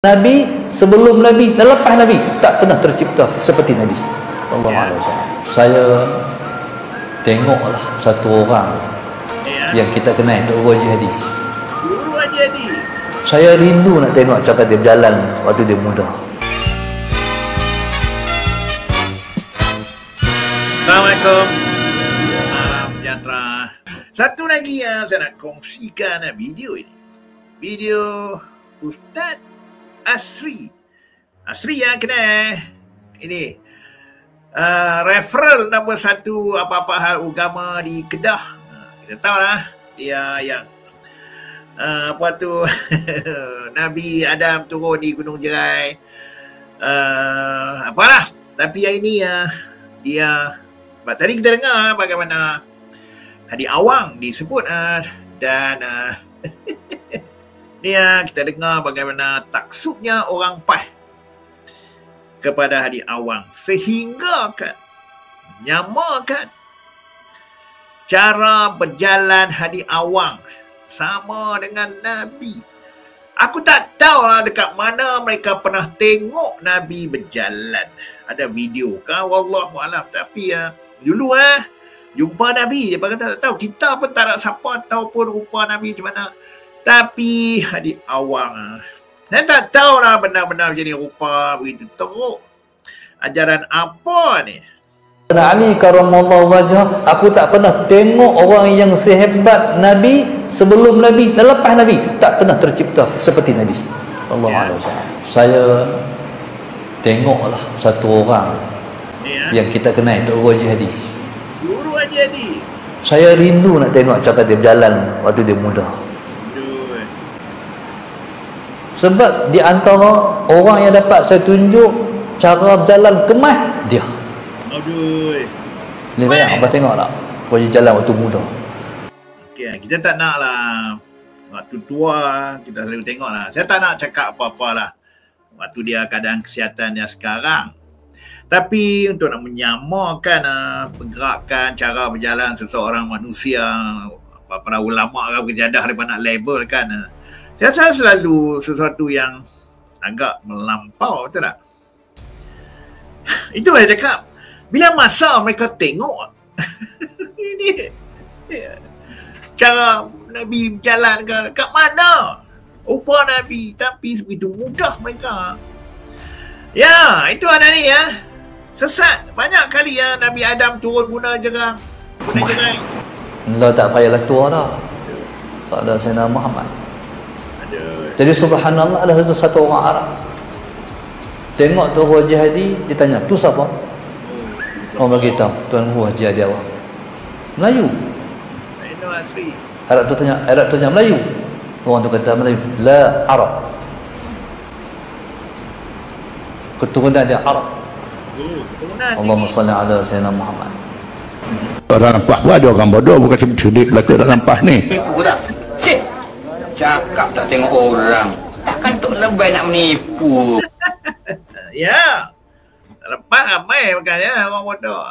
Nabi, sebelum Nabi dan lepas Nabi tak pernah tercipta seperti Nabi sallallahu alaihi wasallam. Saya tengoklah satu orang yang kita kenal, Tok Guru Haji Hadi. Guru Haji Hadi. Saya rindu nak tengok cara dia berjalan waktu dia muda. Assalamualaikum. Salam sejahtera. Satu lagi yang saya nak kongsikan video ini. Video Ustaz Asri yang kena ini referral nombor 1 apa-apa hal agama di Kedah. Kita tahu lah dia yang apa tu Nabi Adam turun di Gunung Jerai, apalah, tapi yang ini dia tadi kita dengar bagaimana Hadi Awang disebut dan dia kita dengar bagaimana taksubnya orang PAS kepada Hadi Awang sehingga kan menyamakan cara berjalan Hadi Awang sama dengan Nabi. Aku tak tahu lah dekat mana mereka pernah tengok Nabi berjalan. Ada video kan, wallahualam. Tapi dulu jumpa Nabi, dia kata tak tahu. Kita pun tak nak siapa ataupun rupa Nabi macam mana. Tapi Hadi Awang, saya tak tahu lah benar-benar jadi rupa begitu teruk. Ajaran apa ni? Ali karamallahu wajhah, aku tak pernah tengok orang yang sehebat Nabi sebelum Nabi dan lepas Nabi tak pernah tercipta seperti Nabi sallallahu alaihi wasallam. Saya tengoklah satu orang yang kita kenal, Tok Guru Haji Hadi. Guru Haji Hadi. Saya rindu nak tengok cara dia berjalan waktu dia muda. Sebab di antara orang yang dapat saya tunjuk cara berjalan kemas, dia. Aduh. Boleh bayang, abang tengok tak? Dia jalan waktu muda. Okay, kita tak nak lah waktu tua, kita selalu tengok lah. Saya tak nak cakap apa-apa lah waktu dia keadaan kesihatannya sekarang. Tapi untuk nak menyamakan pergerakan, cara berjalan seseorang manusia, para ulama' berjadah daripada nak label kan, saya rasa selalu sesuatu yang agak melampau, betul tak? Itu saya cakap. Bila masa mereka tengok ini cara Nabi berjalan kat mana? Rupa Nabi, tapi begitu mudah mereka. Ya, itu ada ni sesat. Banyak kali Nabi Adam turun guna jerai. Allah tak payahlah tua dah. Salah Sayyidina Muhammad. Jadi subhanallah, ada satu orang Arab tengok Tok Guru Haji Hadi, dia tanya, tu siapa? Orang beritahu, Tuan Guru Haji Hadi Awang Melayu. Arab tu tanya Melayu. Orang tu kata Melayu, la Arab. Keturunan dia Arab. Allahumma salli ala Sayyidina Muhammad. Orang nampah pun ada orang bodoh, bukan cerdik belakang tak nampah ni. Menipu tak? Cik, cakap tak tengok orang. Takkan Tok Lebay nak menipu. Ya. Lepas ramai makanya orang bodoh.